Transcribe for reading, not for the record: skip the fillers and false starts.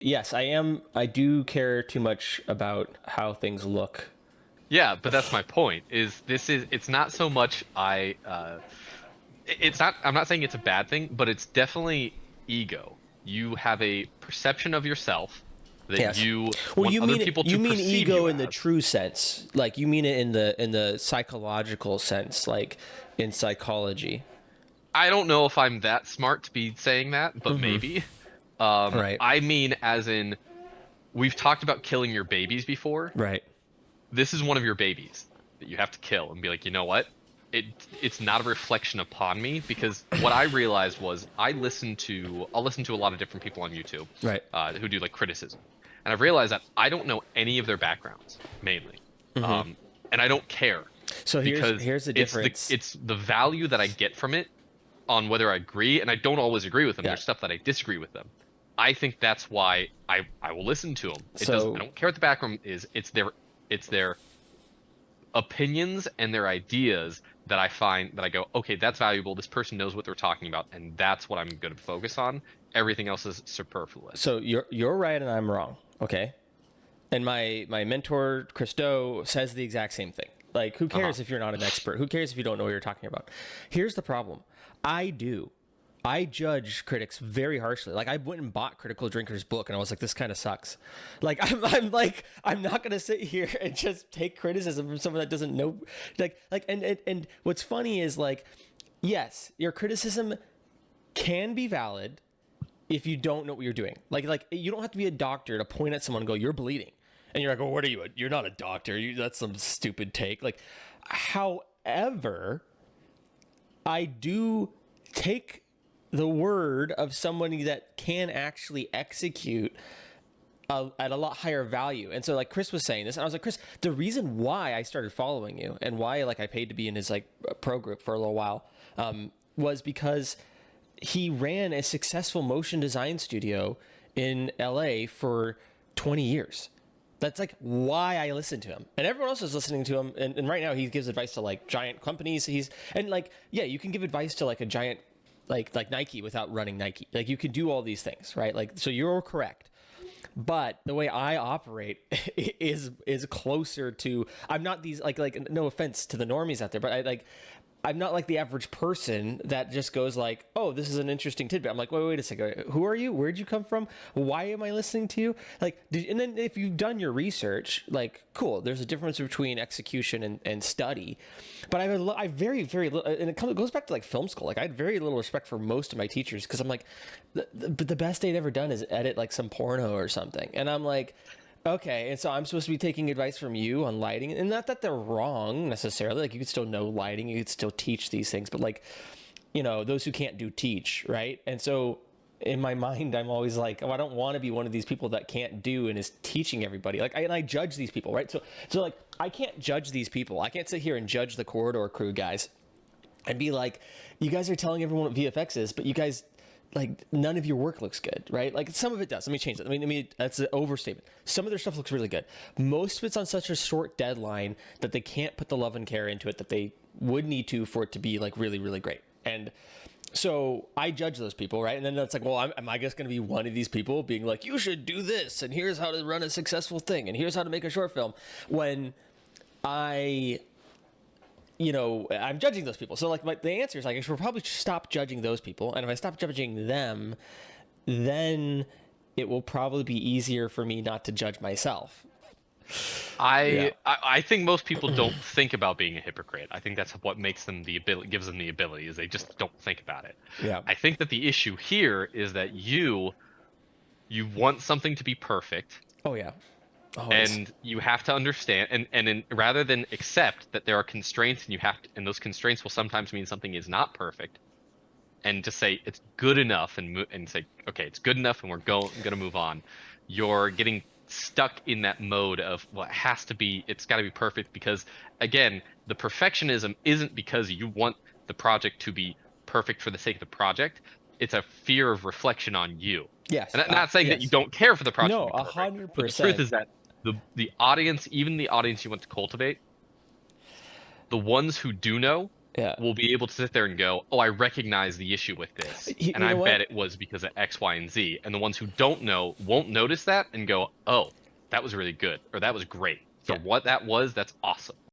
Yes, I am. I do care too much about how things look. Yeah, but that's my point. It's not so much it's not I'm not saying it's a bad thing, but it's definitely ego. You have a perception of yourself that Yes. you Well, want you other mean people you to mean perceive ego you in the as. true sense, like you mean it in the psychological sense, like in psychology. I don't know if I'm that smart to be saying that, but Mm-hmm. maybe. Right. I mean as in we've talked about killing your babies before. Right. This is one of your babies that you have to kill and be like, you know what? It it's not a reflection upon me because what I realized was I'll listen to a lot of different people on YouTube Right. who do like criticism, and I've realized that I don't know any of their backgrounds mainly, Mm-hmm. um, and I don't care So because here's the difference. it's the value that I get from it on whether I agree, and I don't always agree with them. Yeah. There's stuff that I disagree with them. I think that's why I will listen to them. It does I So don't care what the background is. It's their opinions and their ideas that I find that I go, okay, that's valuable. This person knows what they're talking about, and that's what I'm going to focus on. Everything else is superfluous. so you're right and I'm wrong. Okay. And my mentor Christo says the exact same thing. Like, who Uh-huh. cares if you're not an expert? Who cares if you don't know what you're talking about? Here's the problem. I do. I judge critics very harshly. Like, I went and bought Critical Drinker's book, and I was like, this kind of sucks. Like, I'm like, I'm not gonna sit here and just take criticism from someone that doesn't know. And what's funny is like, yes, your criticism can be valid if you don't know what you're doing. Like you don't have to be a doctor to point at someone and go, "You're bleeding," and you're like, "Oh, what are you? You're not a doctor. That's some stupid take." Like, however, I do take the word of somebody that can actually execute at a lot higher value. And so, like Chris was saying this, and I was like, Chris, the reason why I started following you and why like I paid to be in his like pro group for a little while was because he ran a successful motion design studio in LA for 20 years. That's like why I listen to him, and everyone else is listening to him. And right now, he gives advice to like giant companies. And like, yeah, you can give advice to like a giant, like Nike without running Nike. Like, you can do all these things, right? Like, so you're correct. But the way I operate is closer to. I'm not these like no offense to the normies out there, but I'm not like the average person that just goes like, "Oh, this is an interesting tidbit." I'm like, wait a second. Who are you? Where'd you come from? Why am I listening to you? Like, and then if you've done your research, like, cool. There's a difference between execution and study, but I very little, and it goes back to like film school. Like, I had very little respect for most of my teachers because I'm like, the best they'd ever done is edit like some porno or something, and I'm like, okay, and so I'm supposed to be taking advice from you on lighting, and not that they're wrong necessarily. Like, you could still know lighting, you could still teach these things, but like, those who can't do teach, right? And so in my mind, I'm always like, oh, I don't want to be one of these people that can't do and is teaching everybody. Like, and I judge these people, right? So like, I can't judge these people. I can't sit here and judge the corridor crew guys and be like, you guys are telling everyone what VFX is, but you guys like none of your work looks good, right? Like, some of it does. Let me change that. I mean, that's an overstatement. Some of their stuff looks really good. Most of it's on such a short deadline that they can't put the love and care into it that they would need to for it to be like really, really great. And so I judge those people, right? And then that's like, well, am I just going to be one of these people being like, you should do this, and here's how to run a successful thing, and here's how to make a short film, when I I'm judging those people. So like the answer is like, I should probably stop judging those people. And if I stop judging them, then it will probably be easier for me not to judge myself. Yeah. I think most people don't think about being a hypocrite. I think that's what makes them gives them the ability is they just don't think about it. Yeah. I think that the issue here is that you want something to be perfect, Oh yeah. Always. and you have to understand rather than accept that there are constraints and and those constraints will sometimes mean something is not perfect, and to say it's good enough and say, okay, it's good enough and we're going to move on. You're getting stuck in that mode of, well, it's got to be perfect, because again, the perfectionism isn't because you want the project to be perfect for the sake of the project. It's a fear of reflection on you. Yes. And I'm not saying that you Yes. don't care for the project No, to be perfect, but the 100%. truth is that the audience, even the audience you want to cultivate, the ones who do know Yeah. will be able to sit there and go, oh, I recognize the issue with this, You and I know what? bet it was because of X, Y, and Z. And the ones who don't know won't notice that and go, oh, that was really good, or that was great. For Yeah. what that was, that's awesome.